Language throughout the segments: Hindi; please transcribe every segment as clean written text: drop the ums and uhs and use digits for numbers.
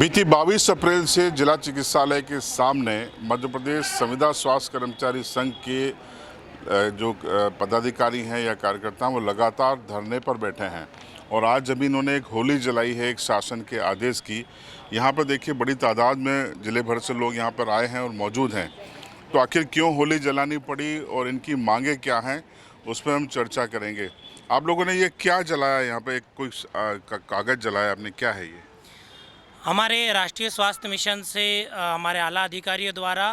बीती 22 अप्रैल से जिला चिकित्सालय के सामने मध्य प्रदेश संविदा स्वास्थ्य कर्मचारी संघ के जो पदाधिकारी हैं या कार्यकर्ता हैं वो लगातार धरने पर बैठे हैं। और आज जब इन्होंने एक होली जलाई है एक शासन के आदेश की, यहाँ पर देखिए बड़ी तादाद में जिले भर से लोग यहाँ पर आए हैं और मौजूद हैं। तो आखिर क्यों होली जलानी पड़ी और इनकी मांगे क्या हैं, उस पर हम चर्चा करेंगे। आप लोगों ने ये क्या जलाया यहाँ पर? एक कोई कागज़ जलाया आपने, क्या है ये? हमारे राष्ट्रीय स्वास्थ्य मिशन से हमारे आला अधिकारियों द्वारा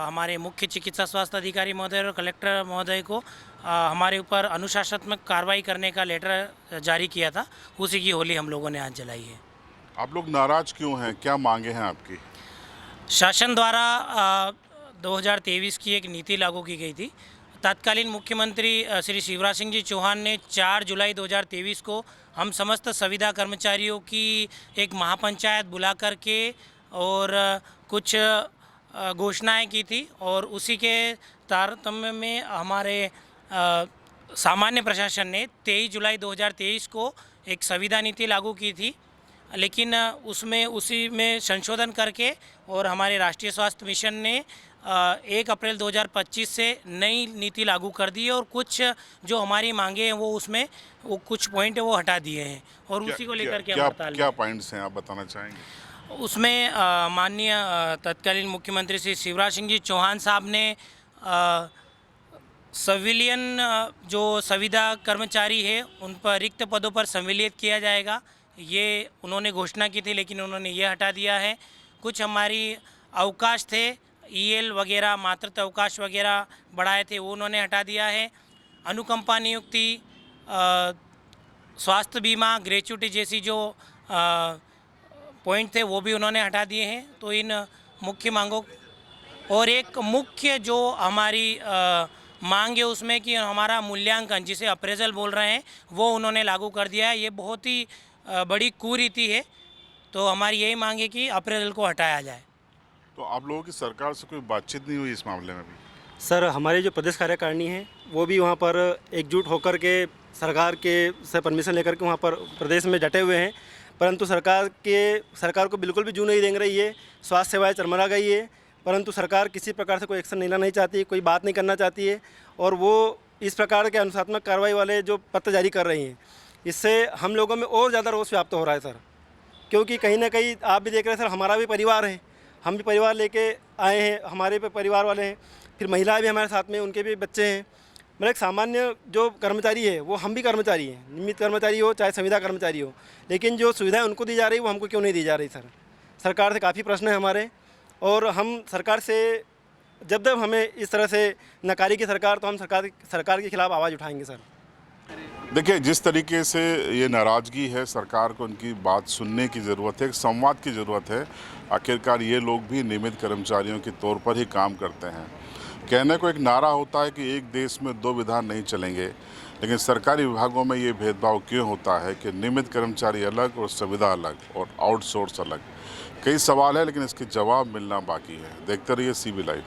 हमारे मुख्य चिकित्सा स्वास्थ्य अधिकारी महोदय और कलेक्टर महोदय को हमारे ऊपर अनुशासनात्मक कार्रवाई करने का लेटर जारी किया था। उसी की होली हम लोगों ने आज जलाई है। आप लोग नाराज़ क्यों हैं? क्या मांगे हैं आपकी? शासन द्वारा 2023 की एक नीति लागू की गई थी। तत्कालीन मुख्यमंत्री श्री शिवराज सिंह जी चौहान ने 4 जुलाई 2023 को हम समस्त संविदा कर्मचारियों की एक महापंचायत बुला करके और कुछ घोषणाएं की थी, और उसी के तारतम्य में हमारे सामान्य प्रशासन ने 23 जुलाई 2023 को एक संविदा नीति लागू की थी। लेकिन उसी में संशोधन करके और हमारे राष्ट्रीय स्वास्थ्य मिशन ने 1 अप्रैल 2025 से नई नीति लागू कर दी है, और कुछ जो हमारी मांगे हैं वो कुछ पॉइंट है वो हटा दिए हैं, और उसी को लेकर के क्या पॉइंट्स हैं आप बताना चाहेंगे? उसमें माननीय तत्कालीन मुख्यमंत्री श्री शिवराज सिंह जी चौहान साहब ने सिविलियन जो संविदा कर्मचारी है उन पर रिक्त पदों पर संविलियन किया जाएगा, ये उन्होंने घोषणा की थी, लेकिन उन्होंने ये हटा दिया है। कुछ हमारी अवकाश थे, ईएल वगैरह मातृत्व अवकाश वगैरह बढ़ाए थे, वो उन्होंने हटा दिया है। अनुकंपा नियुक्ति, स्वास्थ्य बीमा, ग्रेच्युटी जैसी जो पॉइंट थे वो भी उन्होंने हटा दिए हैं। तो इन मुख्य मांगों और एक मुख्य जो हमारी मांग है उसमें कि हमारा मूल्यांकन, जिसे अप्रेजल बोल रहे हैं, वो उन्होंने लागू कर दिया है। ये बहुत ही बड़ी कुरीति है। तो हमारी यही मांग है कि अप्रेजल को हटाया जाए। तो आप लोगों की सरकार से कोई बातचीत नहीं हुई इस मामले में भी? सर, हमारे जो प्रदेश कार्यकारिणी है वो भी वहाँ पर एकजुट होकर के सरकार के से परमिशन लेकर के वहाँ पर प्रदेश में डटे हुए हैं, परंतु सरकार को बिल्कुल भी जू नहीं देंग रही है। स्वास्थ्य सेवाएं चरमरा गई है, परंतु सरकार किसी प्रकार से कोई एक्शन लेना नहीं चाहती, कोई बात नहीं करना चाहती है, और वो इस प्रकार के अनुशासनात्मक कार्रवाई वाले जो पत्र जारी कर रही हैं, इससे हम लोगों में और ज़्यादा रोष व्याप्त हो रहा है सर। क्योंकि कहीं ना कहीं आप भी देख रहे हैं सर, हमारा भी परिवार है, हम भी परिवार लेके आए हैं, हमारे पे परिवार वाले हैं, फिर महिलाएं भी हमारे साथ में, उनके भी बच्चे हैं। मतलब एक सामान्य जो कर्मचारी है वो हम भी कर्मचारी हैं, नियमित कर्मचारी हो चाहे संविदा कर्मचारी हो, लेकिन जो सुविधाएं उनको दी जा रही वो हमको क्यों नहीं दी जा रही सर? सरकार से काफ़ी प्रश्न है हमारे, और हम सरकार से जब हमें इस तरह से नकारी की सरकार, तो हम सरकार के खिलाफ आवाज़ उठाएंगे सर। देखिए, जिस तरीके से ये नाराज़गी है, सरकार को उनकी बात सुनने की ज़रूरत है, एक संवाद की ज़रूरत है। आखिरकार ये लोग भी नियमित कर्मचारियों के तौर पर ही काम करते हैं। कहने को एक नारा होता है कि एक देश में 2 विधान नहीं चलेंगे, लेकिन सरकारी विभागों में ये भेदभाव क्यों होता है कि नियमित कर्मचारी अलग और संविदा अलग और आउटसोर्स अलग? कई सवाल है, लेकिन इसके जवाब मिलना बाकी है। देखते रहिए CB लाइव।